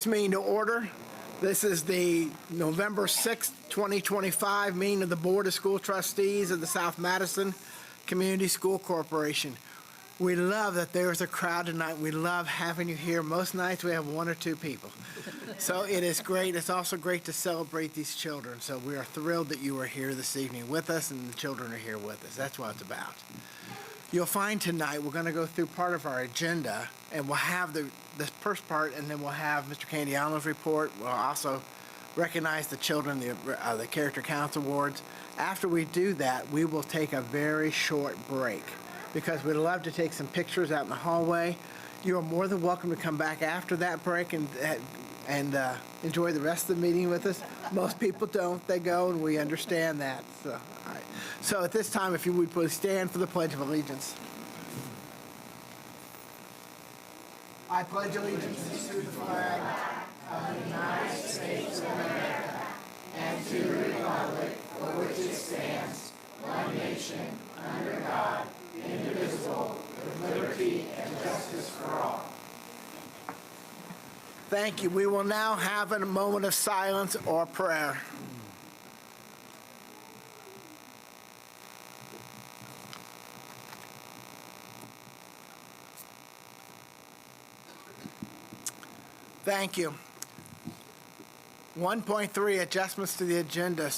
Meeting to order. This is the November 6th, 2025 meeting of the Board of School Trustees of the South Madison Community School Corporation. We love that there's a crowd tonight. We love having you here. Most nights we have one or two people. So it is great. It's also great to celebrate these children. So we are thrilled that you are here this evening with us and the children are here with us. That's what it's about. You'll find tonight we're going to go through part of our agenda, and we'll have the first part, and then we'll have Mr. Candiano's report. We'll also recognize the children, the Character Counts Awards. After we do that, we will take a very short break because we'd love to take some pictures out in the hallway. You are more than welcome to come back after that break and enjoy the rest of the meeting with us. Most people don't. They go, and we understand that. So, all right. So at this time, if you would please stand for the Pledge of Allegiance. I pledge allegiance to the flag of the United States of America and to the republic for which it stands, one nation, under God, indivisible, with liberty and justice for all. Thank you. We will now have a moment of silence or prayer. Thank you. 1.3, adjustments to the agenda.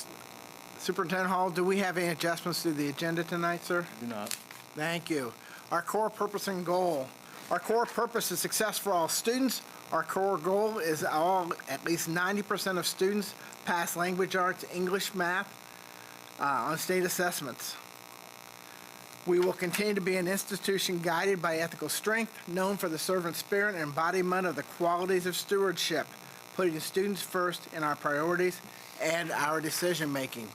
Superintendent Hall, do we have any adjustments to the agenda tonight, sir? Do not. Thank you. Our core purpose and goal. Our core purpose is success for all students. Our core goal is at least 90% of students pass language arts, English, math on state assessments. We will continue to be an institution guided by ethical strength, known for the servant spirit and embodiment of the qualities of stewardship, putting students first in our priorities and our decision making.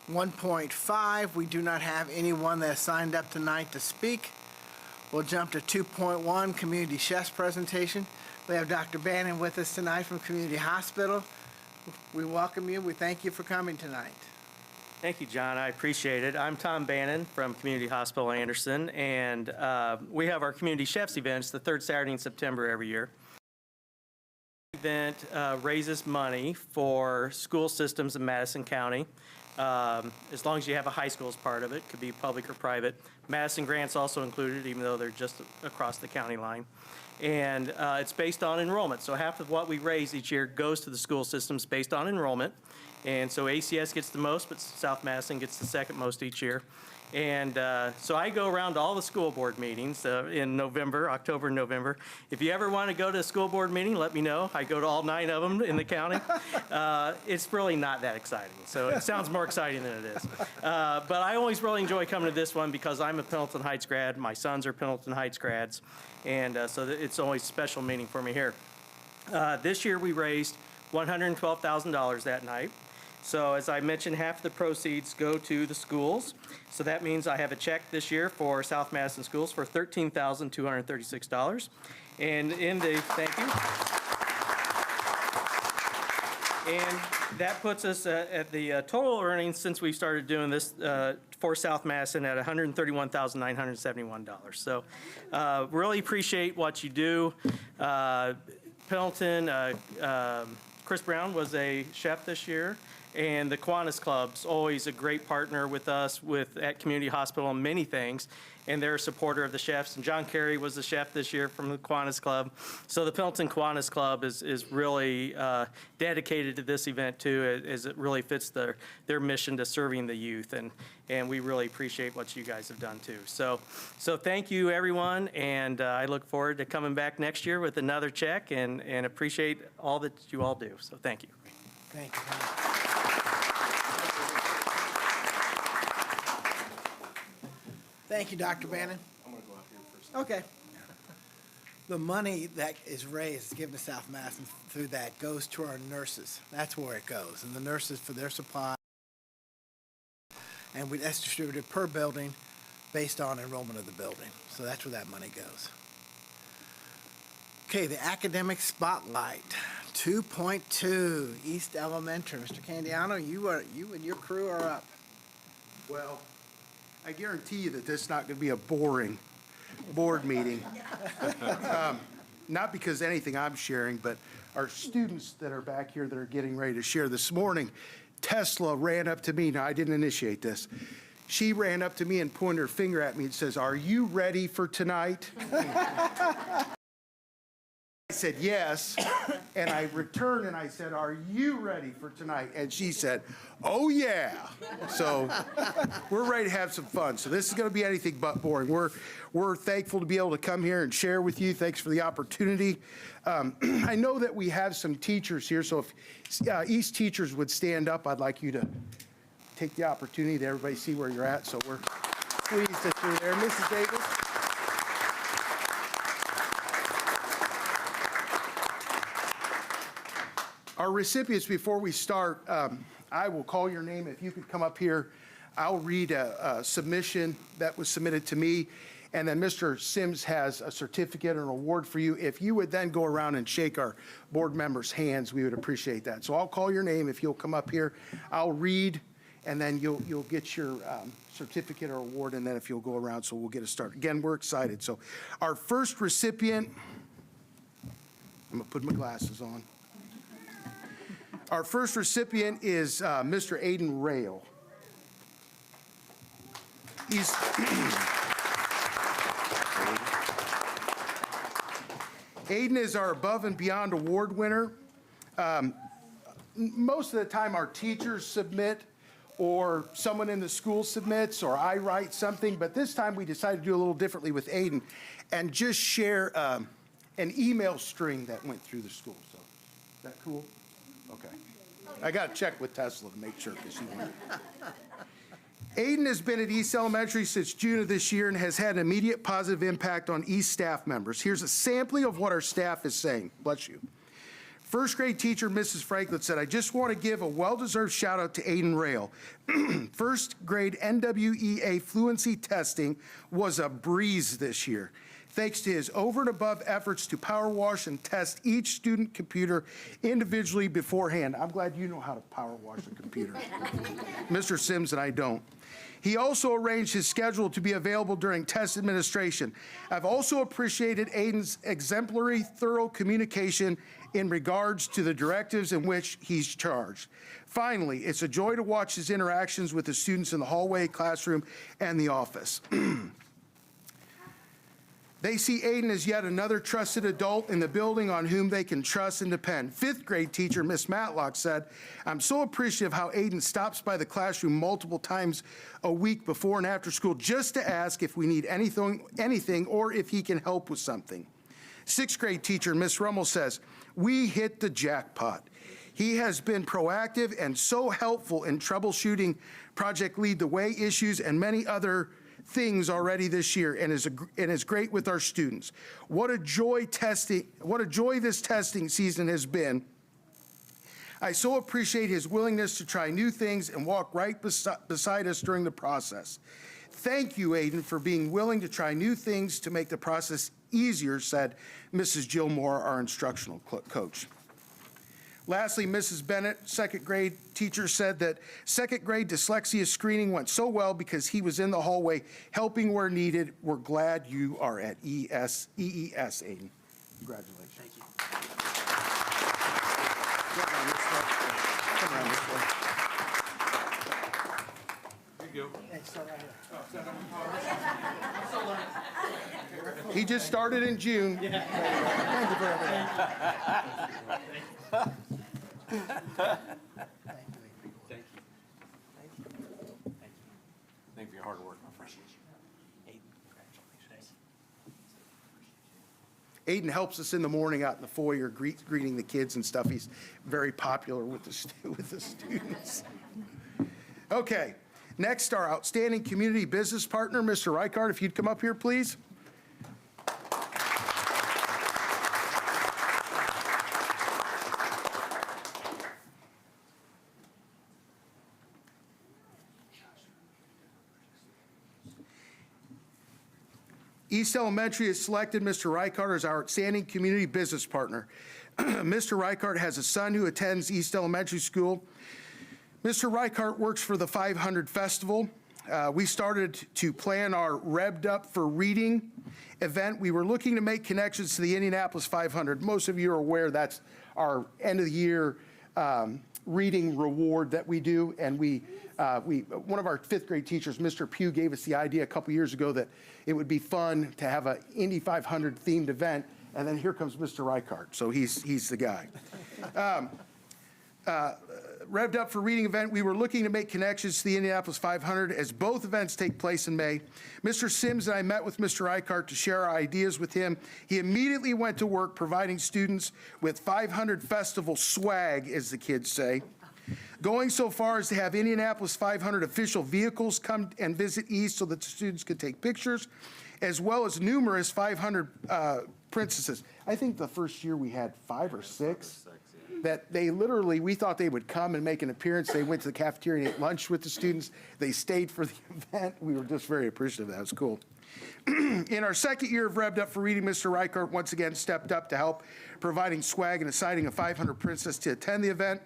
1.5, we do not have anyone that has signed up tonight to speak. We'll jump to 2.1, Community Chef's presentation. We have Dr. Bannon with us tonight from Community Hospital. We welcome you. We thank you for coming tonight. Thank you, John. I appreciate it. I'm Tom Bannon from Community Hospital Anderson, and we have our Community Chefs events the third Saturday in September every year. The event raises money for school systems in Madison County. As long as you have a high school as part of it, could be public or private. Madison grants also included, even though they're just across the county line. And it's based on enrollment. So half of what we raise each year goes to the school systems based on enrollment. And so ACS gets the most, but South Madison gets the second most each year. And so I go around to all the school board meetings in October and November. If you ever want to go to a school board meeting, let me know. I go to all 9 of them in the county. It's really not that exciting. So it sounds more exciting than it is. But I always really enjoy coming to this one because I'm a Pendleton Heights grad. My sons are Pendleton Heights grads. And so it's always a special meeting for me here. This year we raised $112,000 that night. So as I mentioned, half the proceeds go to the schools. So that means I have a check this year for South Madison schools for $13,236. And thank you. And that puts us at the total earnings since we started doing this for South Madison at $131,971. So really appreciate what you do. Pendleton, Chris Brown was a chef this year. And the Kiwanis Club's always a great partner with us at Community Hospital on many things. And they're a supporter of the chefs. And John Kerry was the chef this year from the Kiwanis Club. So the Pendleton Kiwanis Club is really dedicated to this event too, as it really fits their mission to serving the youth. And we really appreciate what you guys have done too. So thank you everyone. And I look forward to coming back next year with another check and appreciate all that you all do. So thank you. Thank you. Thank you, Dr. Bannon. I'm going to go out here first. Okay. The money that is raised, given to South Madison through that, goes to our nurses. That's where it goes. And the nurses for their supply. And that's distributed per building based on enrollment of the building. So that's where that money goes. Okay, the academic spotlight. 2.2, East Elementary. Mr. Candiano, you and your crew are up. Well, I guarantee you that this is not going to be a boring board meeting. not because of anything I'm sharing, but our students that are back here that are getting ready to share this morning, Tesla ran up to me. Now, I didn't initiate this. She ran up to me and pointed her finger at me and says, "Are you ready for tonight?" I said, "Yes." And I returned and I said, "Are you ready for tonight?" And she said, "Oh, yeah." So we're ready to have some fun. So this is going to be anything but boring. We're thankful to be able to come here and share with you. Thanks for the opportunity. I know that we have some teachers here, so if East teachers would stand up, I'd like you to take the opportunity to everybody see where you're at. So we're pleased that you're there. Mrs. Davis. Our recipients, before we start, I will call your name. If you could come up here, I'll read a submission that was submitted to me, and then Mr. Sims has a certificate or an award for you. If you would then go around and shake our board members' hands, we would appreciate that. So I'll call your name. If you'll come up here, I'll read, and then you'll get your certificate or award, and then if you'll go around, so we'll get a start. Again, we're excited. So our first recipient, I'm going to put my glasses on. Our first recipient is Mr. Aiden Rail. Aiden is our Above and Beyond Award winner. Most of the time our teachers submit, or someone in the school submits, or I write something, but this time we decided to do a little differently with Aiden and just share an email string that went through the school. So, is that cool? Okay. I got to check with Tesla to make sure, because he wanted. Aiden has been at East Elementary since June of this year and has had an immediate positive impact on East staff members. Here's a sampling of what our staff is saying. Bless you. First grade teacher, Mrs. Franklin, said, "I just want to give a well-deserved shout out to Aiden Rail. First grade NWEA fluency testing was a breeze this year, thanks to his over and above efforts to power wash and test each student computer individually beforehand." I'm glad you know how to power wash a computer. Mr. Sims and I don't. He also arranged his schedule to be available during test administration. I've also appreciated Aiden's exemplary, thorough communication in regards to the directives in which he's charged. Finally, it's a joy to watch his interactions with the students in the hallway, classroom, and the office. They see Aiden as yet another trusted adult in the building on whom they can trust and depend. Fifth grade teacher, Miss Matlock, said, "I'm so appreciative how Aiden stops by the classroom multiple times a week before and after school just to ask if we need anything or if he can help with something." Sixth grade teacher, Miss Rummel, says, "We hit the jackpot. He has been proactive and so helpful in troubleshooting Project Lead the Way issues and many other things already this year, and is great with our students. What a joy this testing season has been. I so appreciate his willingness to try new things and walk right beside us during the process. Thank you, Aiden, for being willing to try new things to make the process easier," said Mrs. Jill Moore, our instructional coach. Lastly, Mrs. Bennett, second grade teacher, said that second grade dyslexia screening went so well because he was in the hallway helping where needed. We're glad you are at EES, Aiden. Congratulations. Thank you. Come on this way. Here you go. Hey, start right here. He just started in June. Thank you for everything. Thank you. Thank you for your hard work, my friend. Aiden helps us in the morning out in the foyer, greeting the kids and stuff. He's very popular with the students. Okay, next, our outstanding community business partner, Mr. Reichard, if you'd come up here, please. East Elementary has selected Mr. Reichard as our outstanding community business partner. Mr. Reichard has a son who attends East Elementary School. Mr. Reichard works for the 500 Festival, we started to plan our Revved Up for Reading event. We were looking to make connections to the Indianapolis 500. Most of you are aware that's our end of the year reading reward that we do. And one of our fifth grade teachers, Mr. Pugh, gave us the idea a couple years ago that it would be fun to have an Indy 500 themed event. And then here comes Mr. Reichart, so he's the guy. Revved Up for Reading event, we were looking to make connections to the Indianapolis 500 as both events take place in May. Mr. Sims and I met with Mr. Reichart to share our ideas with him. He immediately went to work providing students with 500 festival swag, as the kids say, going so far as to have Indianapolis 500 official vehicles come and visit East so that the students could take pictures, as well as numerous 500 princesses. I think the first year we had 5 or 6. That they literally, we thought they would come and make an appearance. They went to the cafeteria and ate lunch with the students. They stayed for the event. We were just very appreciative. That was cool. In our second year of Revved Up for Reading, Mr. Reichart once again stepped up to help providing swag and assigning a 500 princess to attend the event.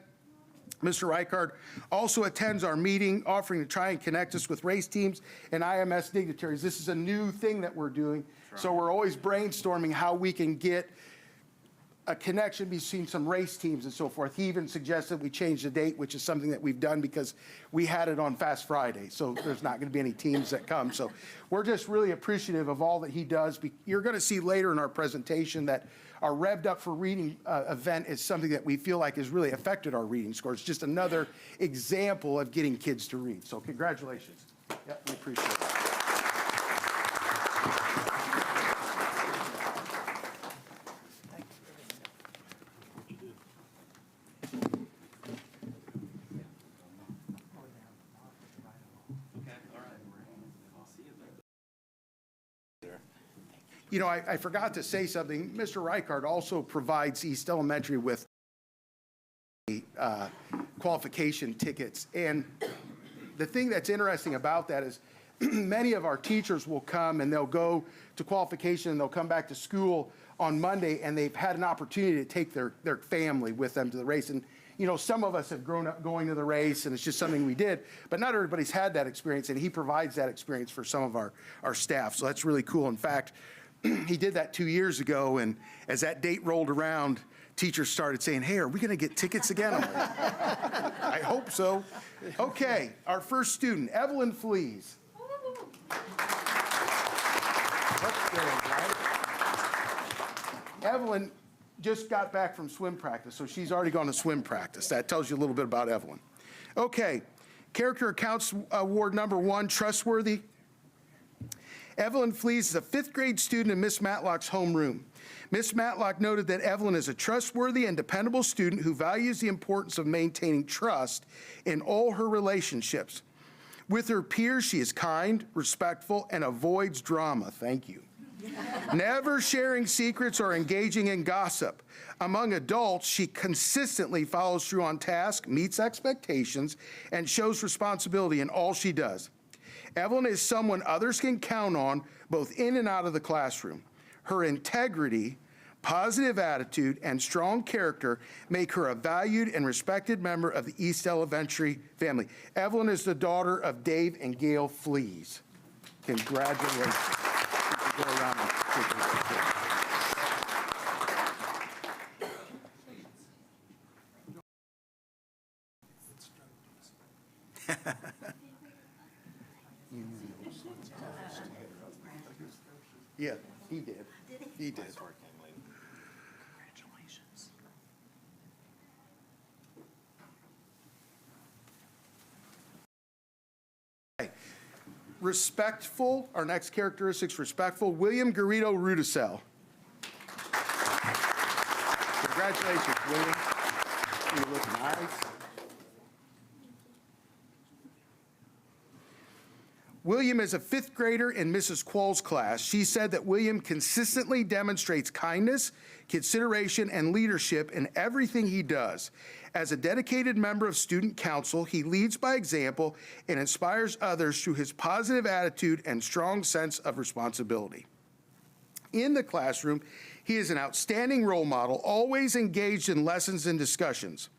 Mr. Reichart also attends our meeting, offering to try and connect us with race teams and IMS dignitaries. This is a new thing that we're doing. So we're always brainstorming how we can get a connection between some race teams and so forth. He even suggested we change the date, which is something that we've done because we had it on Fast Friday. So there's not going to be any teams that come. So we're just really appreciative of all that he does. You're going to see later in our presentation that our Revved Up for Reading event is something that we feel like has really affected our reading scores. Just another example of getting kids to read. So congratulations. Yep, we appreciate it. You know, I forgot to say something. Mr. Reichart also provides East Elementary with qualification tickets. And the thing that's interesting about that is many of our teachers will come and they'll go to qualification and they'll come back to school on Monday and they've had an opportunity to take their family with them to the race. And, you know, some of us have grown up going to the race and it's just something we did, but not everybody's had that experience, and he provides that experience for some of our staff. So that's really cool. In fact, he did that 2 years ago, and as that date rolled around, teachers started saying, "Hey, are we going to get tickets again?" I'm like, I hope so. Okay, our first student, Evelyn Flees. Evelyn just got back from swim practice, so she's already gone to swim practice. That tells you a little bit about Evelyn. Okay, Character Accounts Award number 1, Trustworthy. Evelyn Flees is a 5th grade student in Miss Matlock's homeroom. Miss Matlock noted that Evelyn is a trustworthy and dependable student who values the importance of maintaining trust in all her relationships. With her peers, she is kind, respectful, and avoids drama. Thank you. Never sharing secrets or engaging in gossip. Among adults, she consistently follows through on task, meets expectations, and shows responsibility in all she does. Evelyn is someone others can count on both in and out of the classroom. Her integrity, positive attitude, and strong character make her a valued and respected member of the East Elementary family. Evelyn is the daughter of Dave and Gail Flees. Congratulations. You can go around and take a picture. Yeah, he did. He did. Congratulations. Okay. Respectful, our next characteristics, respectful, William Garrido Rudisell. Congratulations, William. You look nice. William is a 5th grader in Mrs. Quall's class. She said that William consistently demonstrates kindness, consideration, and leadership in everything he does. As a dedicated member of student council, he leads by example and inspires others through his positive attitude and strong sense of responsibility. In the classroom, he is an outstanding role model, always engaged in lessons and discussions,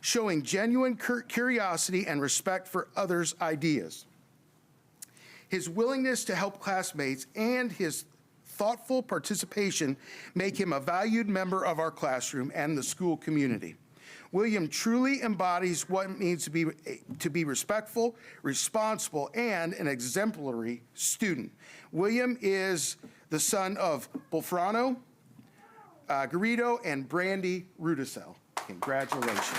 showing genuine curiosity and respect for others' ideas. His willingness to help classmates and his thoughtful participation make him a valued member of our classroom and the school community. William truly embodies what it means to be respectful, responsible, and an exemplary student. William is the son of Bolfrano, Garrido, and Brandy Rudisell. Congratulations.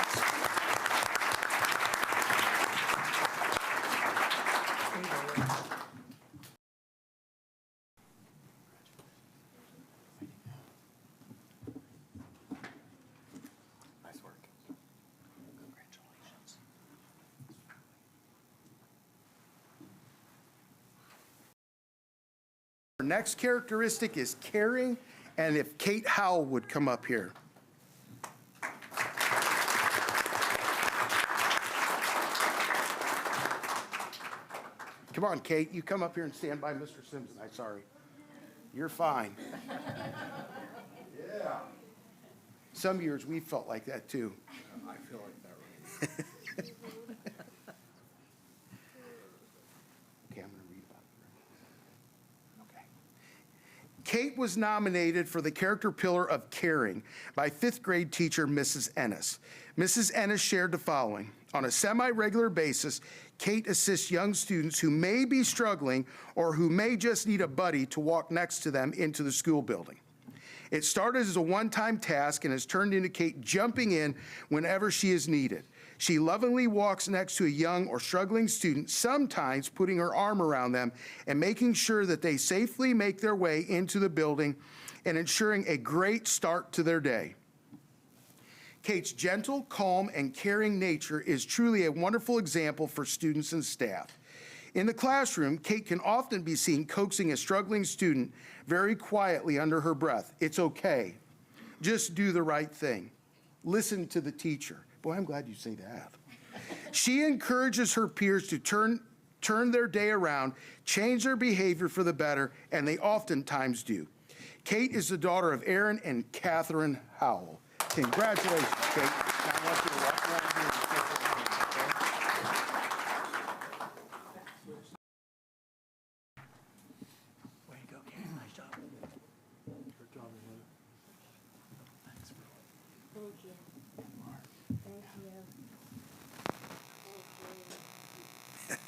Nice work. Congratulations. Our next characteristic is caring, and if Kate Howell would come up here. Come on, Kate, you come up here and stand by Mr. Simpson. I'm sorry. You're fine. Yeah. Some years we felt like that too. I feel like that right now. Okay, I'm going to read about it. Okay. Kate was nominated for the character pillar of caring by fifth grade teacher Mrs. Ennis. Mrs. Ennis shared the following. On a semi-regular basis, Kate assists young students who may be struggling or who may just need a buddy to walk next to them into the school building. It started as a one-time task and has turned into Kate jumping in whenever she is needed. She lovingly walks next to a young or struggling student, sometimes putting her arm around them and making sure that they safely make their way into the building and ensuring a great start to their day. Kate's gentle, calm, and caring nature is truly a wonderful example for students and staff. In the classroom, Kate can often be seen coaxing a struggling student very quietly under her breath. It's okay. Just do the right thing. Listen to the teacher. Boy, I'm glad you say that. She encourages her peers to turn their day around, change their behavior for the better, and they oftentimes do. Kate is the daughter of Aaron and Catherine Howell. Congratulations, Kate. Now I want you to walk around here and kiss her hand, okay? Way to go, Kate. Nice job. Good job, Lily. Thanks. Thank you. Thank you.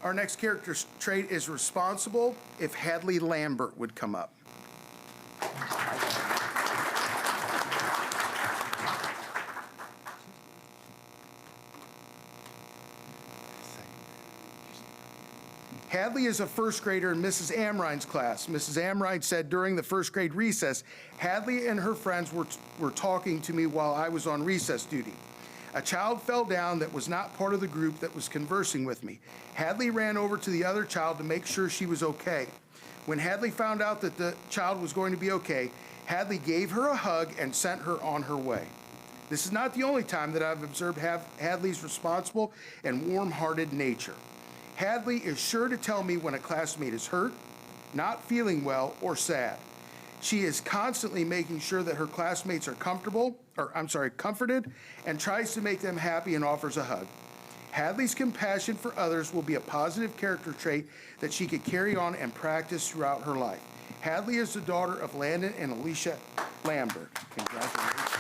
Our next character trait is responsible. If Hadley Lambert would come up. Hadley is a first grader in Mrs. Amrine's class. Mrs. Amrine said during the first grade recess, Hadley and her friends were talking to me while I was on recess duty. A child fell down that was not part of the group that was conversing with me. Hadley ran over to the other child to make sure she was okay. When Hadley found out that the child was going to be okay, Hadley gave her a hug and sent her on her way. This is not the only time that I've observed Hadley's responsible and warm-hearted nature. Hadley is sure to tell me when a classmate is hurt, not feeling well, or sad. She is constantly making sure that her classmates are comforted, and tries to make them happy and offers a hug. Hadley's compassion for others will be a positive character trait that she could carry on and practice throughout her life. Hadley is the daughter of Landon and Alicia Lambert. Congratulations.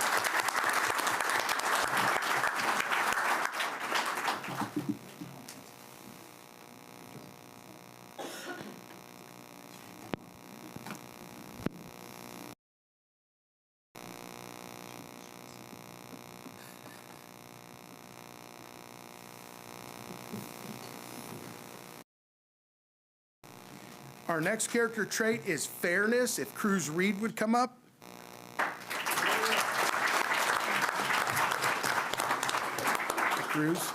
Our next character trait is fairness. If Cruz Reed would come up. Cruz.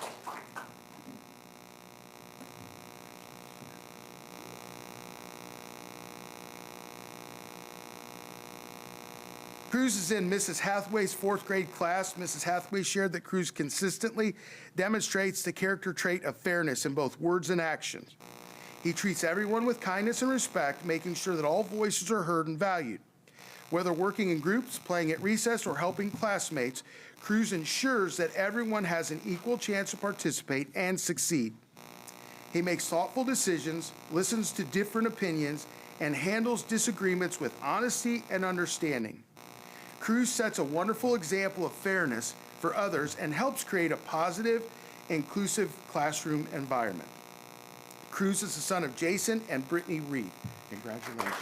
Cruz is in Mrs. Hathaway's fourth grade class. Mrs. Hathaway shared that Cruz consistently demonstrates the character trait of fairness in both words and actions. He treats everyone with kindness and respect, making sure that all voices are heard and valued. Whether working in groups, playing at recess, or helping classmates, Cruz ensures that everyone has an equal chance to participate and succeed. He makes thoughtful decisions, listens to different opinions, and handles disagreements with honesty and understanding. Cruz sets a wonderful example of fairness for others and helps create a positive, inclusive classroom environment. Cruz is the son of Jason and Brittany Reed. Congratulations.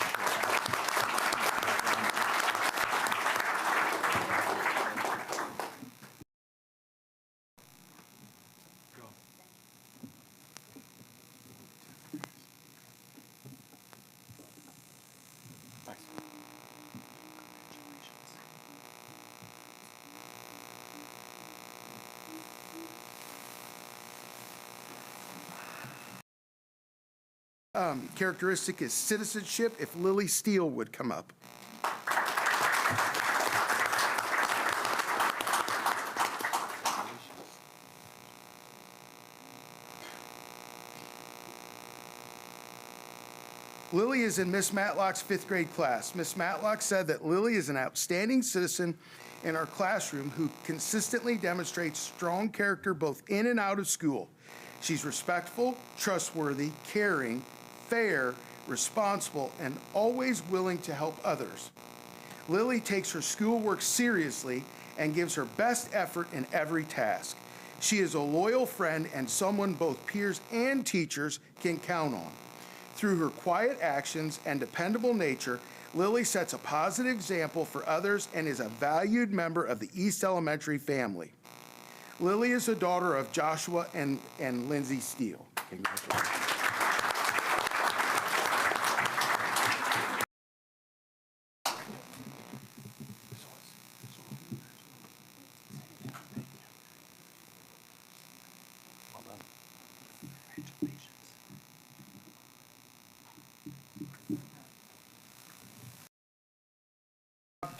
Characteristic is citizenship. If Lily Steele would come up. Lily is in Miss Matlock's 5th grade class. Miss Matlock said that Lily is an outstanding citizen in our classroom who consistently demonstrates strong character both in and out of school. She's respectful, trustworthy, caring, fair, responsible, and always willing to help others. Lily takes her schoolwork seriously and gives her best effort in every task. She is a loyal friend and someone both peers and teachers can count on. Through her quiet actions and dependable nature, Lily sets a positive example for others and is a valued member of the East Elementary family. Lily is the daughter of Joshua and Lindsay Steele. Congratulations.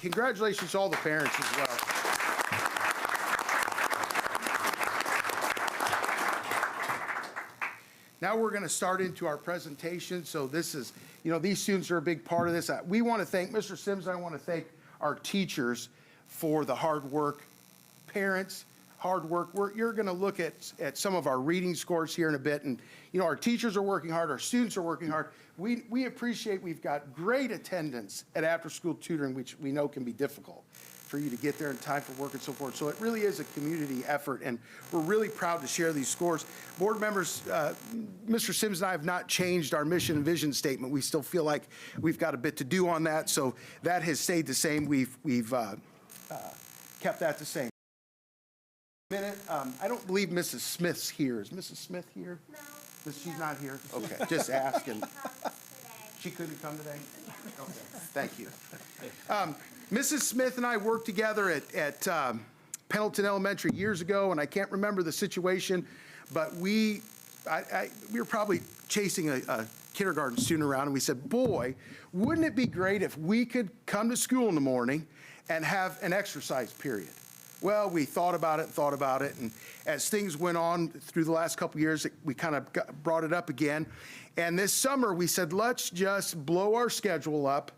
Congratulations to all the parents as well. Now we're going to start into our presentation. So this is, these students are a big part of this. We want to thank Mr. Sims. I want to thank our teachers for the hard work. Parents, hard work. You're going to look at some of our reading scores here in a bit. And, our teachers are working hard. Our students are working hard. We appreciate we've got great attendance at after-school tutoring, which we know can be difficult for you to get there in time for work and so forth. So it really is a community effort, and we're really proud to share these scores. Board members, Mr. Sims and I have not changed our mission and vision statement. We still feel like we've got a bit to do on that, so that has stayed the same. We've kept that the same. I don't believe Mrs. Smith's here. Is Mrs. Smith here? No. She's not here? Okay, just asking. She couldn't come today? Okay, thank you. Mrs. Smith and I worked together at Pendleton Elementary years ago, and I can't remember the situation, but we were probably chasing a kindergarten student around, and we said, boy, wouldn't it be great if we could come to school in the morning and have an exercise period? Well, we thought about it, and as things went on through the last couple of years, we kind of brought it up again. And this summer, we said, let's just blow our schedule up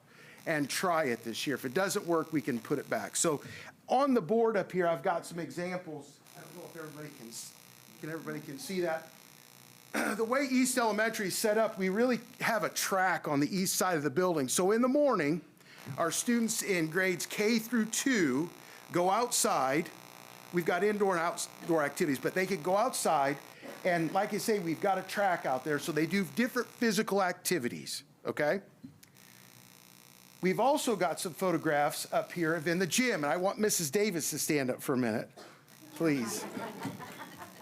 and try it this year. If it doesn't work, we can put it back. So on the board up here, I've got some examples. I don't know if everybody can see that. The way East Elementary is set up, we really have a track on the east side of the building. So in the morning, our students in grades K through 2 go outside. We've got indoor and outdoor activities, but they can go outside, and like I say, we've got a track out there, so they do different physical activities, okay? We've also got some photographs up here of in the gym, and I want Mrs. Davis to stand up for a minute, please.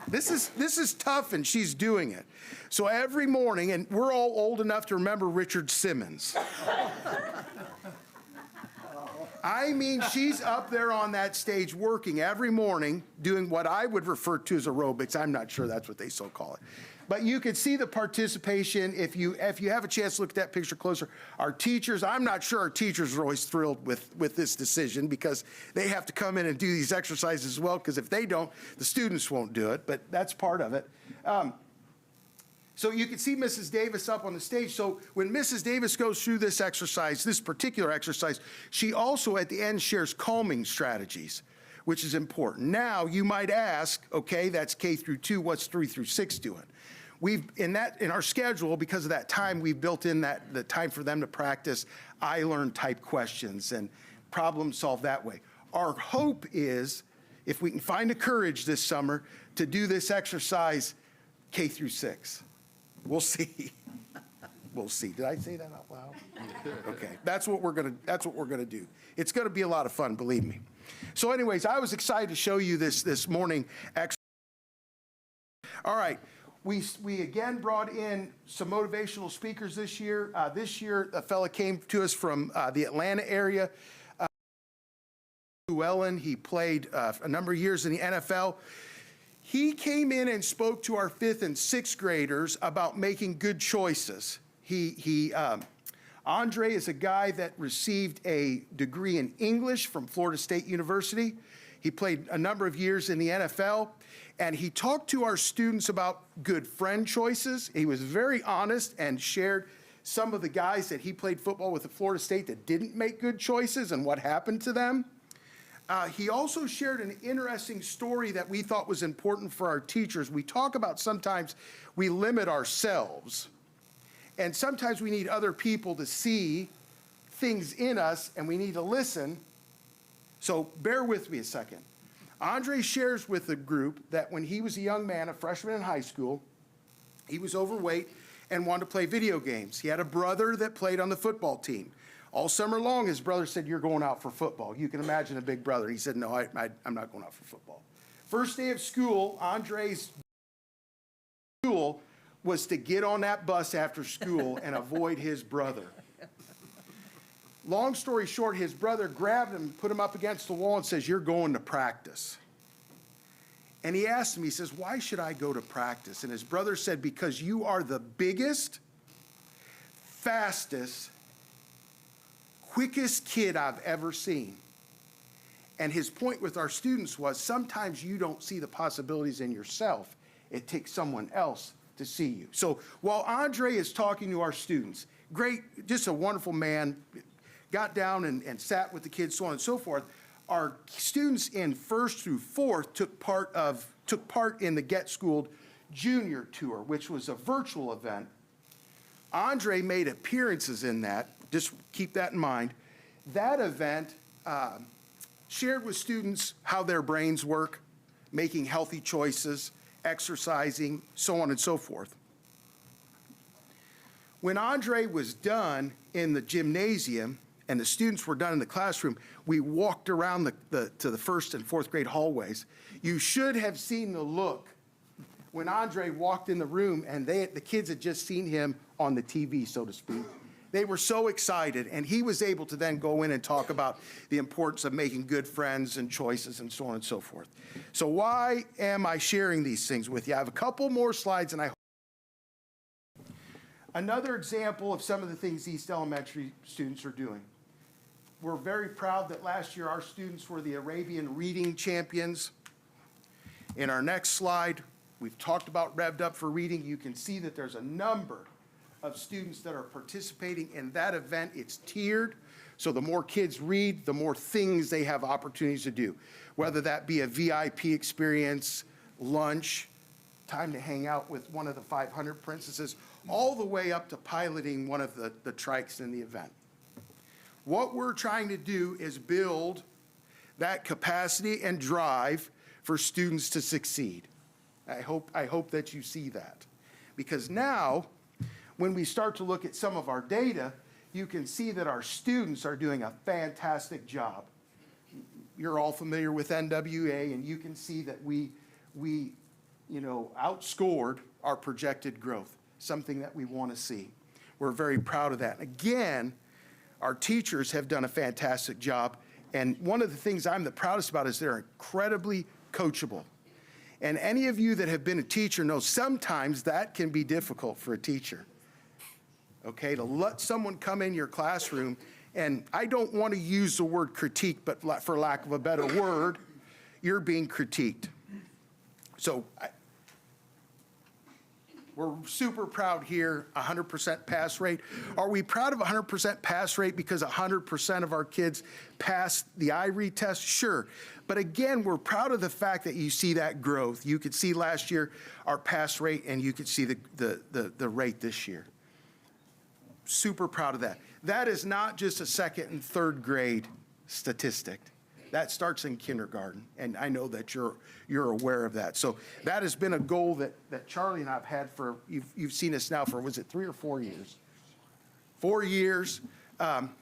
This is tough, and she's doing it. So every morning, and we're all old enough to remember Richard Simmons. I mean, she's up there on that stage working every morning, doing what I would refer to as aerobics. I'm not sure that's what they so call it. But you can see the participation. If you have a chance to look at that picture closer, our teachers, I'm not sure our teachers are always thrilled with this decision, because they have to come in and do these exercises as well, because if they don't, the students won't do it, but that's part of it. So you can see Mrs. Davis up on the stage. So when Mrs. Davis goes through this exercise, this particular exercise, she also at the end shares calming strategies, which is important. Now you might ask, okay, that's K through 2, what's 3 through 6 doing? We've, in our schedule, because of that time, we've built in the time for them to practice I learn type questions and problem solve that way. Our hope is, if we can find the courage this summer, to do this exercise K through 6. We'll see. We'll see. Did I say that out loud? Okay, that's what we're gonna do. It's gonna be a lot of fun, believe me. So anyways, I was excited to show you this morning exercise. All right, we again brought in some motivational speakers this year. This year, a fella came to us from the Atlanta area. Llewellyn, he played a number of years in the NFL. He came in and spoke to our 5th and 6th graders about making good choices. Andre is a guy that received a degree in English from Florida State University. He played a number of years in the NFL, and he talked to our students about good friend choices. He was very honest and shared some of the guys that he played football with at Florida State that didn't make good choices and what happened to them. He also shared an interesting story that we thought was important for our teachers. We talk about sometimes we limit ourselves, and sometimes we need other people to see things in us, and we need to listen. So bear with me a second. Andre shares with the group that when he was a young man, a freshman in high school, he was overweight and wanted to play video games. He had a brother that played on the football team. All summer long, his brother said, "You're going out for football." You can imagine a big brother. He said, "No, I'm not going out for football." First day of school, Andre's goal was to get on that bus after school and avoid his brother. Long story short, his brother grabbed him, put him up against the wall and says, "You're going to practice." And he asked him, he says, "Why should I go to practice?" And his brother said, "Because you are the biggest, fastest, quickest kid I've ever seen." And his point with our students was sometimes you don't see the possibilities in yourself. It takes someone else to see you. So while Andre is talking to our students, great, just a wonderful man, got down and sat with the kids, so on and so forth, our students in 1st through 4th took part in the Get Schooled Junior Tour, which was a virtual event. Andre made appearances in that. Just keep that in mind. That event shared with students how their brains work, making healthy choices, exercising, so on and so forth. When Andre was done in the gymnasium and the students were done in the classroom, we walked around to the 1st and 4th grade hallways. You should have seen the look when Andre walked in the room and the kids had just seen him on the TV, so to speak. They were so excited, and he was able to then go in and talk about the importance of making good friends and choices and so on and so forth. So why am I sharing these things with you? I have a couple more slides, and another example of some of the things East Elementary students are doing. We're very proud that last year our students were the Arabian reading champions. In our next slide, we've talked about Revved Up for Reading. You can see that there's a number of students that are participating in that event. It's tiered, so the more kids read, the more things they have opportunities to do, whether that be a VIP experience, lunch, time to hang out with one of the 500 princesses, all the way up to piloting one of the trikes in the event. What we're trying to do is build that capacity and drive for students to succeed. I hope that you see that, because now, when we start to look at some of our data, you can see that our students are doing a fantastic job. You're all familiar with NWA, and you can see that we outscored our projected growth, something that we want to see. We're very proud of that. Again, our teachers have done a fantastic job, and one of the things I'm the proudest about is they're incredibly coachable. And any of you that have been a teacher know sometimes that can be difficult for a teacher. Okay, to let someone come in your classroom, and I don't want to use the word critique, but for lack of a better word, you're being critiqued. So We're super proud here, 100% pass rate. Are we proud of 100% pass rate because 100% of our kids pass the iRead test? Sure. But again, we're proud of the fact that you see that growth. You could see last year our pass rate, and you could see the rate this year. Super proud of that. That is not just a second and third grade statistic. That starts in kindergarten, and I know that you're aware of that. So that has been a goal that Charlie and I have had for, you've seen us now for, was it 3 or 4 years? 4 years.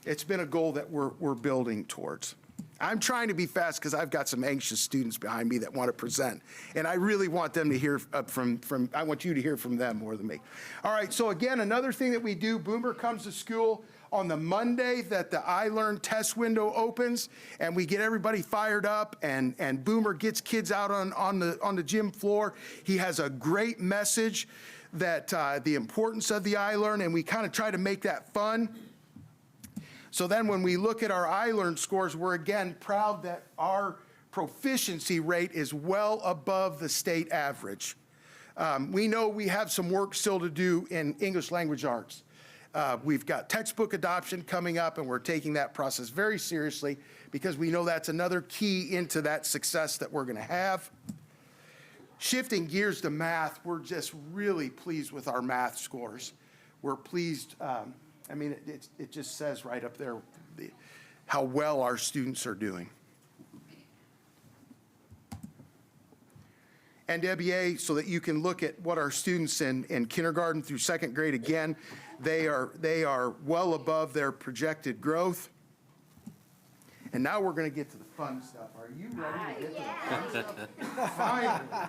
It's been a goal that we're building towards. I'm trying to be fast because I've got some anxious students behind me that want to present, and I really want them to hear I want you to hear from them more than me. All right, so again, another thing that we do, Boomer comes to school on the Monday that the iLearn test window opens, and we get everybody fired up, and Boomer gets kids out on the gym floor. He has a great message that the importance of the iLearn, and we kind of try to make that fun. So then when we look at our iLearn scores, we're again proud that our proficiency rate is well above the state average. We know we have some work still to do in English language arts. We've got textbook adoption coming up, and we're taking that process very seriously because we know that's another key into that success that we're going to have. Shifting gears to math, we're just really pleased with our math scores. We're pleased, I mean, it just says right up there how well our students are doing. NWA, so that you can look at what our students in kindergarten through second grade, again, they are well above their projected growth. And now we're going to get to the fun stuff. Are you ready to get to the fun stuff? Finally.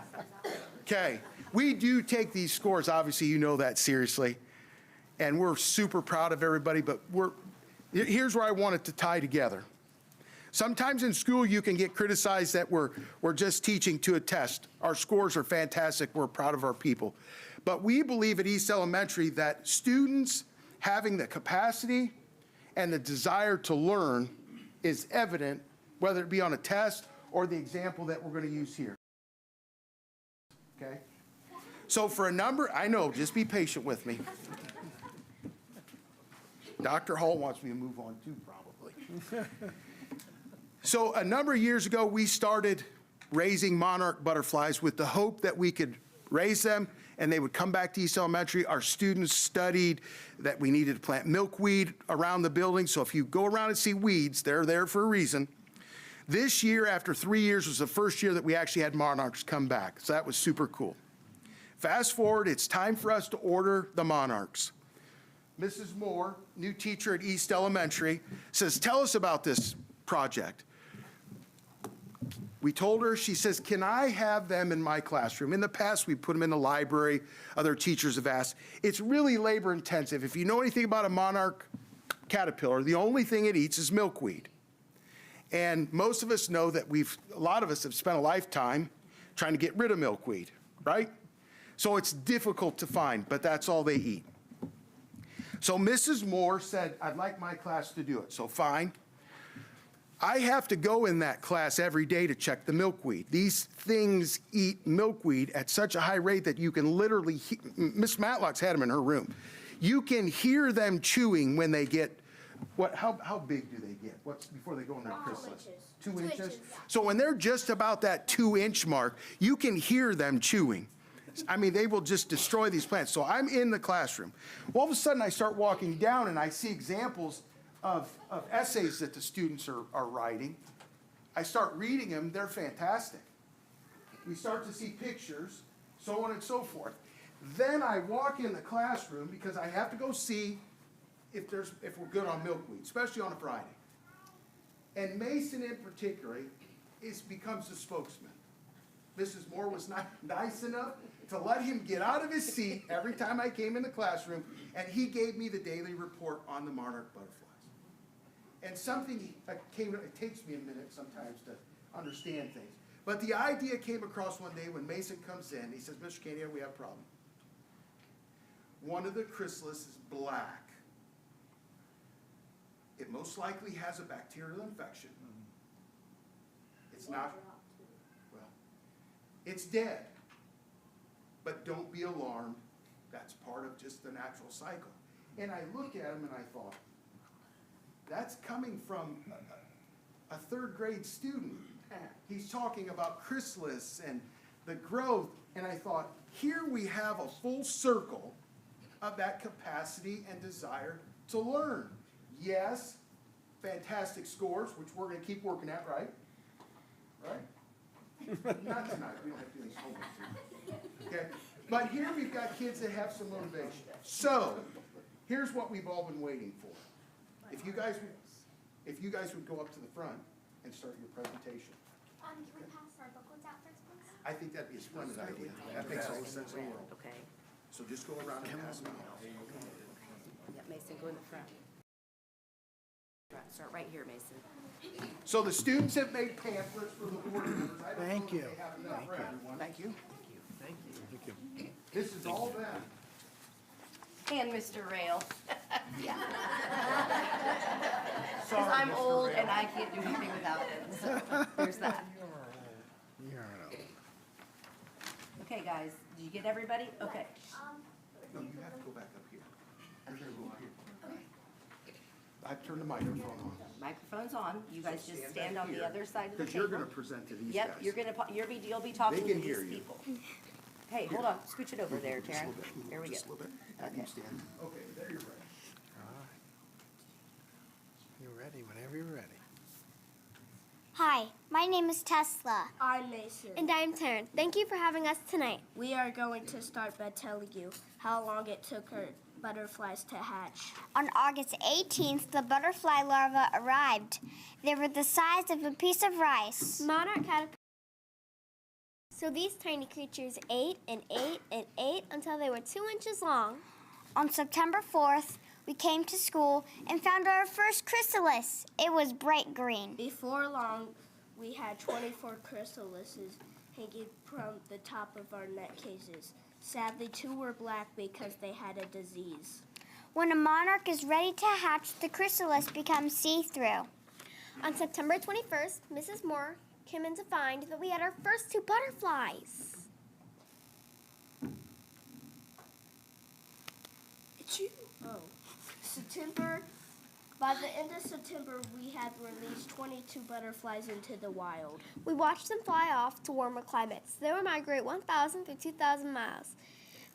Okay. We do take these scores, obviously you know that, seriously. And we're super proud of everybody, but here's where I want it to tie together. Sometimes in school you can get criticized that we're just teaching to a test. Our scores are fantastic. We're proud of our people. But we believe at East Elementary that students having the capacity and the desire to learn is evident, whether it be on a test or the example that we're going to use here. Okay? So for a number, I know, just be patient with me. Dr. Hall wants me to move on too, probably. So a number of years ago, we started raising monarch butterflies with the hope that we could raise them and they would come back to East Elementary. Our students studied that we needed to plant milkweed around the building. So if you go around and see weeds, they're there for a reason. This year, after 3 years, was the first year that we actually had monarchs come back. So that was super cool. Fast forward, it's time for us to order the monarchs. Mrs. Moore, new teacher at East Elementary, says, tell us about this project. We told her, she says, can I have them in my classroom? In the past, we put them in the library. Other teachers have asked. It's really labor intensive. If you know anything about a monarch caterpillar, the only thing it eats is milkweed. And most of us know that a lot of us have spent a lifetime trying to get rid of milkweed, right? So it's difficult to find, but that's all they eat. So Mrs. Moore said, I'd like my class to do it. So fine. I have to go in that class every day to check the milkweed. These things eat milkweed at such a high rate that you can literally, Miss Matlock's had them in her room. You can hear them chewing when they get, how big do they get? What's before they go in their chrysalis? 2 inches. 2 inches. So when they're just about that 2-inch mark, you can hear them chewing. I mean, they will just destroy these plants. So I'm in the classroom. All of a sudden, I start walking down, and I see examples of essays that the students are writing. I start reading them. They're fantastic. We start to see pictures, so on and so forth. Then I walk in the classroom because I have to go see if we're good on milkweed, especially on a Friday. And Mason in particular becomes the spokesman. Mrs. Moore was not nice enough to let him get out of his seat every time I came in the classroom, and he gave me the daily report on the monarch butterflies. And something came, it takes me a minute sometimes to understand things. But the idea came across one day when Mason comes in. He says, Mr. Canier, we have a problem. One of the chrysalis is black. It most likely has a bacterial infection. It's not, well, it's dead. But don't be alarmed. That's part of just the natural cycle. And I look at him and I thought, that's coming from a third grade student. He's talking about chrysalis and the growth, and I thought, here we have a full circle of that capacity and desire to learn. Yes, fantastic scores, which we're gonna keep working at, right? Right? Not tonight, we don't have to do any homework. Okay, but here we've got kids that have some motivation. So, here's what we've all been waiting for. If you guys would go up to the front and start your presentation. Can we pass our booklets out first, please? I think that'd be a splendid idea. That makes all the sense in the world. Okay. So just go around and pass them out. Yep, Mason, go in the front. Start right here, Mason. So the students have made pamphlets for the board members. I don't know Thank if you. they have enough for everyone. Thank you. This is all them. And Mr. Rail. Yeah. Because Sorry, I'm Mr. old Rail. and I can't do anything without him, so there's that. Okay, guys, did you get everybody? Okay. No, you have to go back up here. You're gonna go up here. I've turned the microphone on. Microphone's on. You guys just stand on the other side of the Because you're table. gonna present to these guys. Yep, you'll be talking They to can hear these you. people. Hey, hold on, scooch it over there, Taryn. There we go. Just a little bit. Have you stand. Okay, there you're ready. You're ready whenever you're ready. Hi, my name is Tesla. I'm Mason. And I'm Taryn. Thank you for having us tonight. We are going to start by telling you how long it took our butterflies to hatch. On August 18th, the butterfly larvae arrived. They were the size of a piece of rice. Monarch caterpillars. So these tiny creatures ate and ate and ate until they were 2 inches long. On September 4th, we came to school and found our first chrysalis. It was bright green. Before long, we had 24 chrysalises hanging from the top of our net cases. Sadly, 2 were black because they had a disease. When a monarch is ready to hatch, the chrysalis becomes see-through. On September 21st, Mrs. Moore came in to find that we had our first 2 butterflies. It's you. Oh. By the end of September, we had released 22 butterflies into the wild. We watched them fly off to warmer climates. They will migrate 1,000 through 2,000 miles.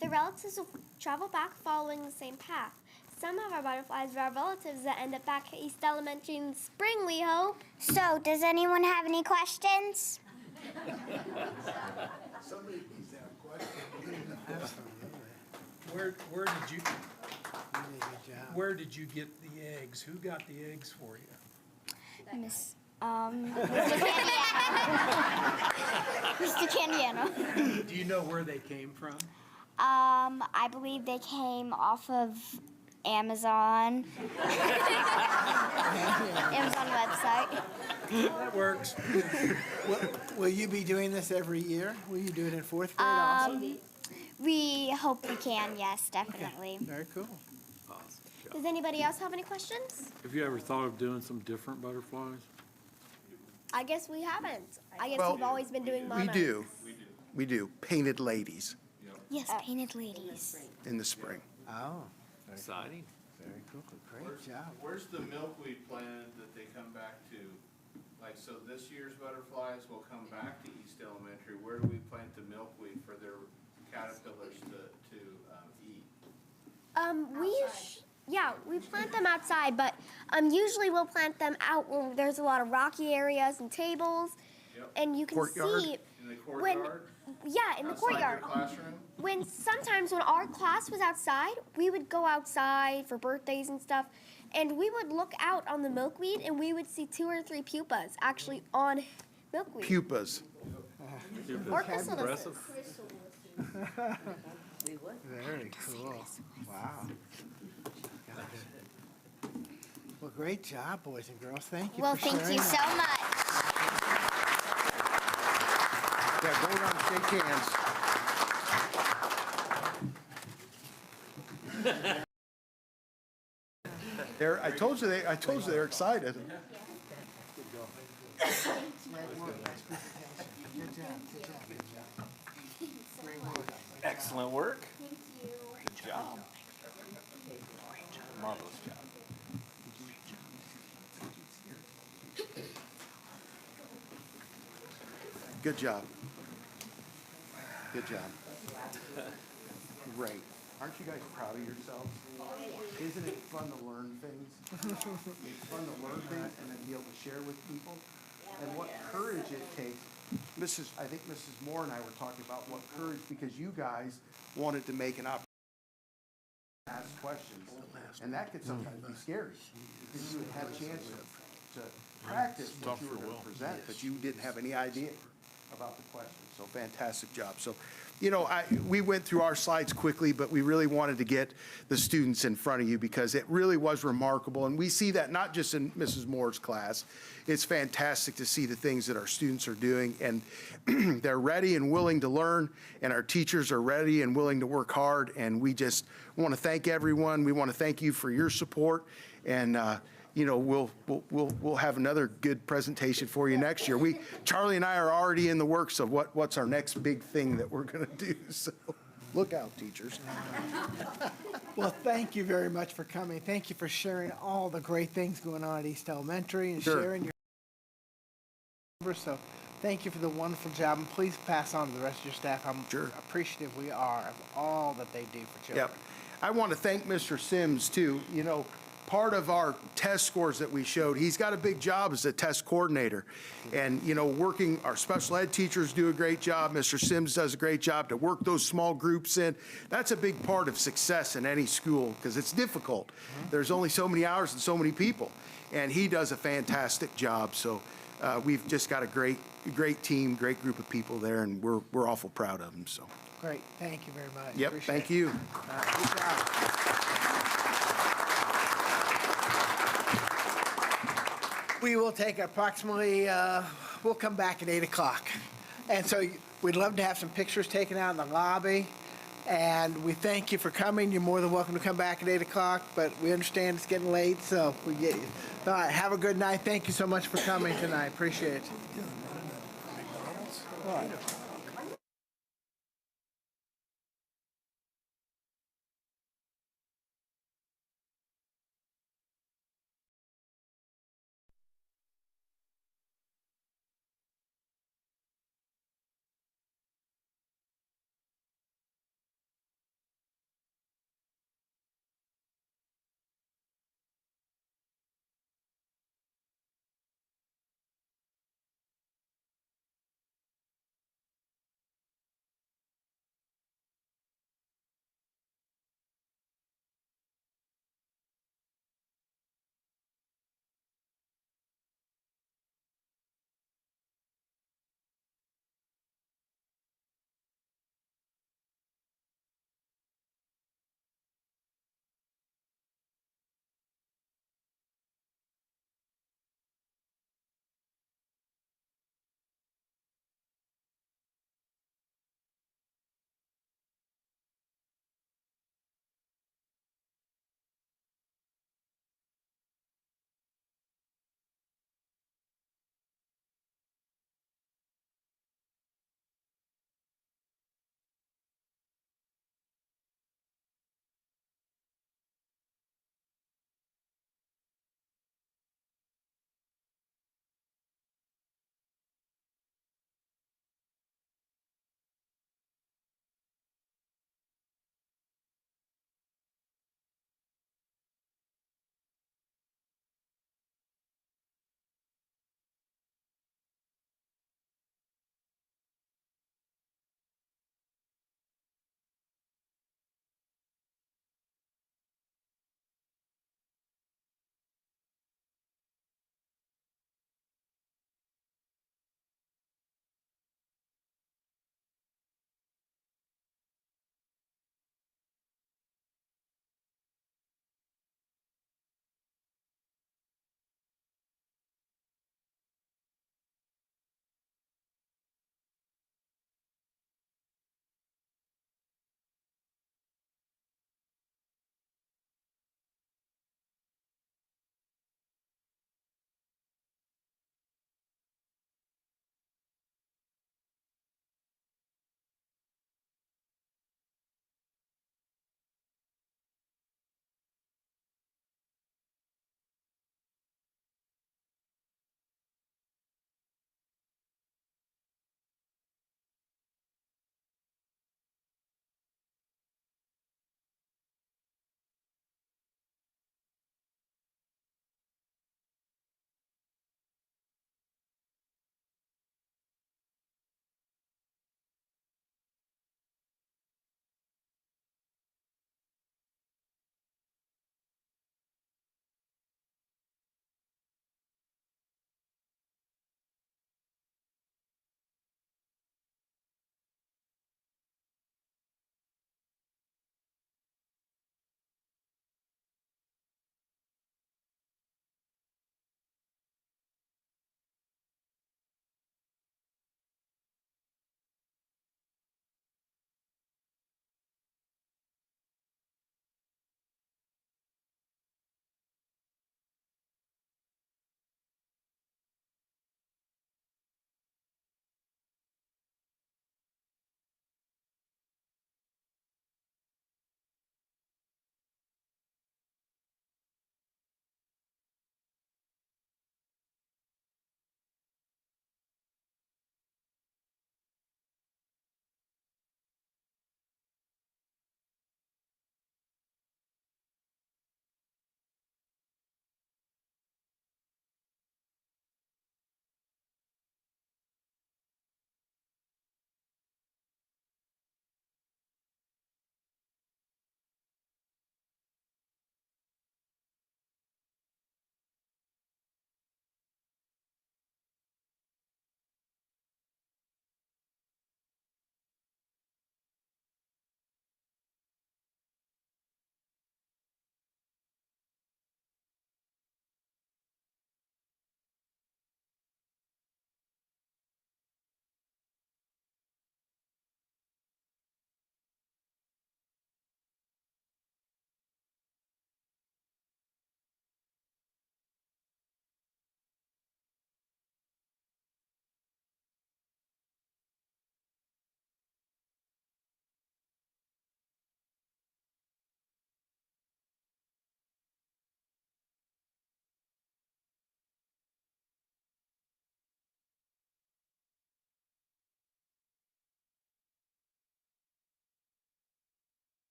Their relatives will travel back following the same path. Some of our butterflies are our relatives that end up back at East Elementary in the spring, we hope. So, does anyone have any questions? Somebody needs to have a question. Where did you, You did a good job. where did you get the eggs? Who got the eggs for you? Mr. Candiano. Do you know where they came from? I believe they came off of Amazon. Amazon website. That works. Will you be doing this every year? Will you do it in 4th grade also? We hope we can, yes, definitely. Very cool. Does anybody else have any questions? Have you ever thought of doing some different butterflies? I guess we haven't. I guess Well, we've always been doing We monarchs. do. We do. Painted ladies Yes, painted ladies. in the spring. Oh, Exciting. very cool. Great job. Where's the milkweed plant that they come back to? Like, so this year's butterflies will come back to East Elementary. Where do we plant the milkweed for their caterpillars to eat? We plant them outside, but usually we'll plant them out where there's a lot of rocky areas and tables, Yep. and you can Courtyard? see In the when, courtyard? yeah, in the Outside courtyard. your classroom? Sometimes when our class was outside, we would go outside for birthdays and stuff, and we would look out on the milkweed, and we would see 2 or 3 pupas actually on milkweed. Pupas. Or chrysalises. We would. Very cool. Wow. Well, great job, boys and girls. Thank you Well, for thank sharing you that. so much. Yeah, go around and shake hands. I told you they're excited. Good job. Excellent work. job. Marvelous job. Good job. Good job. Great. Aren't you guys proud of yourselves? Isn't it fun to learn things? It's fun to learn things and then be able to share with people. And what courage it takes. I think Mrs. Moore and I were talking about what courage, because you guys wanted to make an opportunity to ask questions. And that could sometimes be scary, because you would have a chance to practice what you were going to present, but you didn't have any idea about the questions. So fantastic job. So, you know, we went through our slides quickly, but we really wanted to get the students in front of you because it really was remarkable. And we see that not just in Mrs. Moore's class. It's fantastic to see the things that our students are doing, and they're ready and willing to learn, and our teachers are ready and willing to work hard. And we just want to thank everyone. We want to thank you for your support, and you know, we'll have another good presentation for you next year. Charlie and I are already in the works of what's our next big thing that we're going to do. So look out, teachers. Well, thank you very much for coming. Thank you for sharing all the great things going on at East Elementary and Sure. sharing your. So thank you for the wonderful job, and please pass on to the rest of your staff how Sure. appreciative we are of all that they do for children. Yep. I want to thank Mr. Sims, too. You know, part of our test scores that we showed, he's got a big job as a test coordinator. And, you know, our special ed teachers do a great job. Mr. Sims does a great job to work those small groups in. That's a big part of success in any school because it's difficult. There's only so many hours and so many people. And he does a fantastic job. So we've just got a great team, great group of people there, and we're awful proud of them. So. Great. Thank you very much. Yep. Appreciate Thank it. you. Good job. We will take approximately, we'll come back at 8 o'clock. And so we'd love to have some pictures taken out in the lobby. And we thank you for coming. You're more than welcome to come back at 8 o'clock, but we understand it's getting late, so we get you. All right, have a good night. Thank you so much for coming tonight. Appreciate it. All right.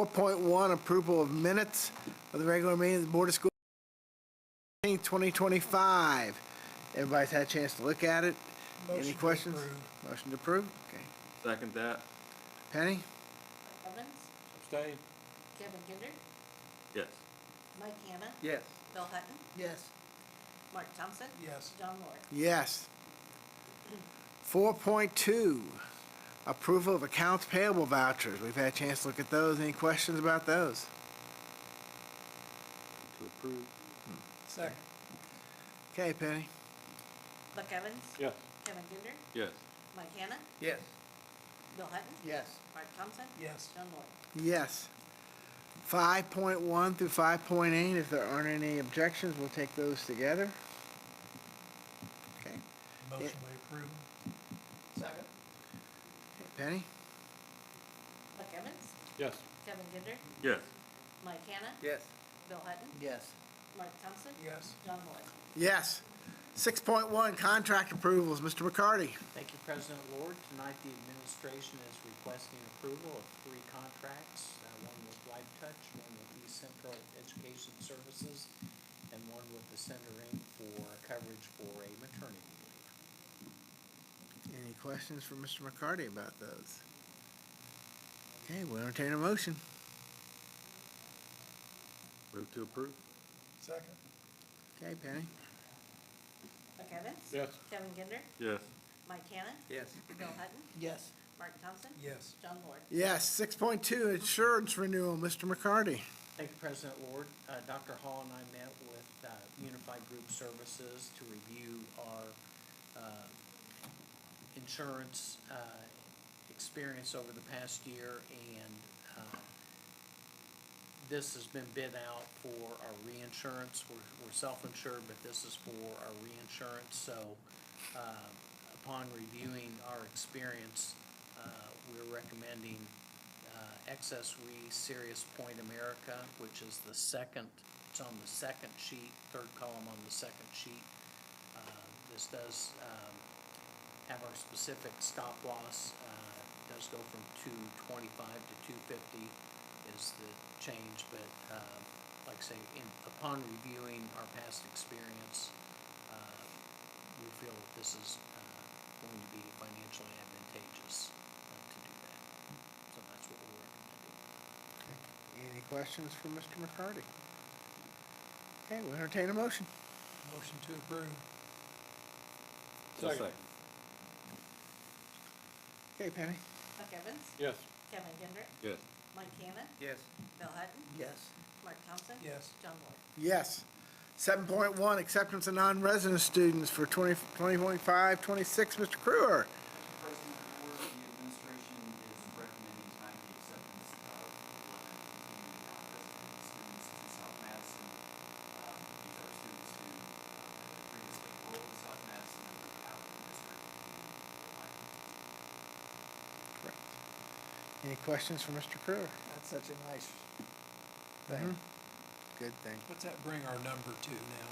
4.1, approval of minutes of the regular meeting of the Board of Schools, 2025. Everybody's had a chance to look at it. Any Motion to questions? approve. Motion to approve? Okay. Second that. Penny? Evans, Abstain. Kevin Kinder, Yes. Mike Hanna, Yes. Bill Hutton, Yes. Mark Thompson, Yes. John Moore. Yes. 4.2, approval of accounts payable vouchers. We've had a chance to look at those. Any questions about those? To approve. Second. Okay, Penny? Buck Evans, Yes. Kevin Kinder, Yes. Mike Hanna, Yes. Bill Hutton, Yes. Mark Thompson, Yes. John Moore. Yes. 5.1 through 5.8, if there aren't any objections, we'll take those together. Okay. Motion we approve. Second. Penny? Buck Evans, Yes. Kevin Kinder, Yes. Mike Hanna, Yes. Bill Hutton, Yes. Mark Thompson, Yes. John Moore. Yes. 6.1, contract approvals. Mr. McCarty? Thank you, President Lord. Tonight, the administration is requesting approval of 3 contracts, one with Life Touch, one with East Central Education Services, and one with the Center Inc. for coverage for a maternity leave. Any questions for Mr. McCarty about those? Okay, we'll entertain a motion. Move to approve. Second. Okay, Penny? Buck Evans, Yes. Kevin Kinder, Yes. Mike Hanna, Yes. Bill Hutton, Yes. Mark Thompson, Yes. John Moore. Yes. 6.2, insurance renewal. Mr. McCarty? Thank you, President Lord. Dr. Hall and I met with Unified Group Services to review our insurance experience over the past year, and this has been bid out for our reinsurance. We're self-insured, but this is for our reinsurance. So upon reviewing our experience, we're recommending Excess Re Sirius Point America, which is the second, it's on the second sheet, third column on the second sheet. This does have our specific stop loss, does go from 225 to 250 is the change, but like I say, upon reviewing our past experience, we feel that this is going to be financially advantageous to do that. So that's what we're recommending. Any questions for Mr. McCarty? Okay, we'll entertain a motion. Motion to approve. Second. Okay, Penny? Buck Evans, Yes. Kevin Kinder, Yes. Mike Hanna, Yes. Bill Hutton, Yes. Mark Thompson, Yes. John Moore. Yes. 7.1, acceptance of non-resident students for 2025-26. Mr. Crewer? President of the Board, the administration is recommending tonight the acceptance of 11 community non-resident students to South Madison. These are students who previously enrolled in South Madison and were out of the district. Correct. Any questions for Mr. Crewer? That's such a nice Thing. Good thing. What's that bring our number to now?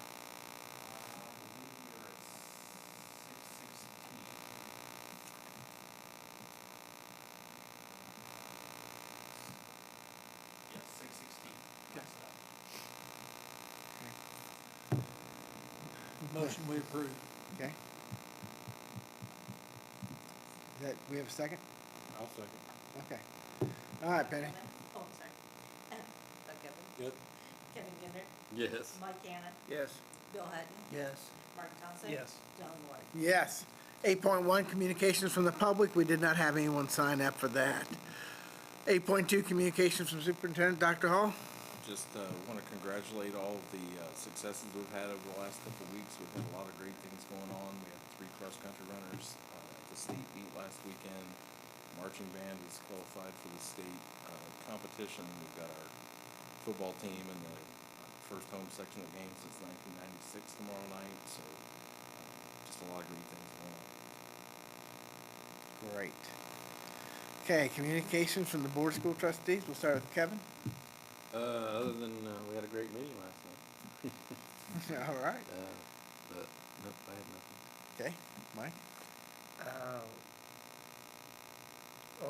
Yes, 616. Motion we approve. Okay. We have a second? I'll second. Okay. All right, Penny. Oh, I'm sorry. Buck Evans, Yep. Kevin Kinder, Yes. Mike Hanna, Yes. Bill Hutton, Yes. Mark Thompson. Yes. John Moore. Yes. 8.1, communications from the public. We did not have anyone sign up for that. 8.2, communications from Superintendent Dr. Hall. Just want to congratulate all of the successes we've had over the last couple of weeks. We've had a lot of great things going on. We had 3 cross-country runners at the state meet last weekend. Marching band is qualified for the state competition. We've got our football team in the first home sectional game since 1996 tomorrow night. So just a lot of great things going on. Great. Okay, communications from the Board of School Trustees. We'll start with Kevin. Other than, we had a great meeting last night. All right. But, nope, I had nothing. Okay, Mike.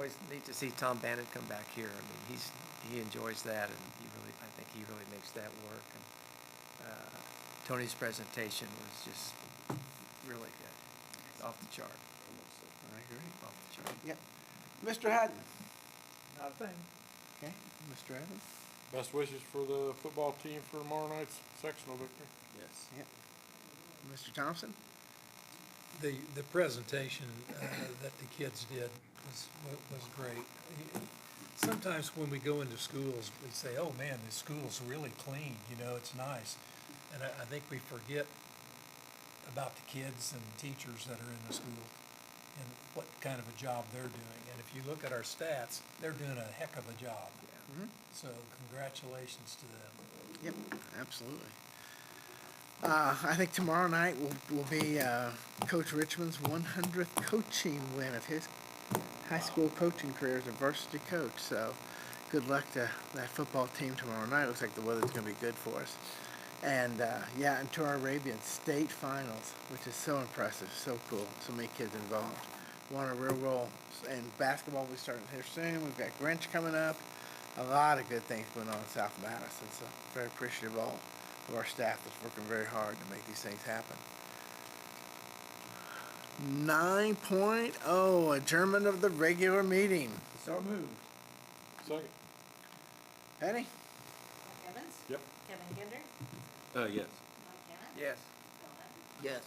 always neat to see Tom Bannon come back here. I mean, he enjoys that, and I think he really makes that work. And Tony's presentation was just really good, off the chart. I agree. Off the chart. Yep. Mr. Haddon? Not a thing. Okay, Mr. Evans? Best wishes for the football team for tomorrow night's sectional victory. Yes. Yep. Mr. Thompson? The presentation that the kids did was great. Sometimes when we go into schools, we say, oh man, this school's really clean, it's nice. And I think we forget about the kids and teachers that are in the school and what kind of a job they're doing. And if you look at our stats, they're doing a heck of a job. So congratulations to them. Yep, absolutely. I think tomorrow night will be Coach Richmond's 100th coaching win of his high school coaching career as a varsity coach. So good luck to that football team tomorrow night. Looks like the weather's going to be good for us. And and to our Arabian state finals, which is so impressive, so cool. So many kids involved. We're on a real roll. And basketball will be starting here soon. We've got Grinch coming up. A lot of good things going on in South Madison. So very appreciative of all of our staff that's working very hard to make these things happen. 9.0, adjournment of the regular meeting. So moved. Second. Penny? Mike Evans? Yep. Kevin Kinder? Yes. Mike Cannon? Yes. Bill Evans? Yes.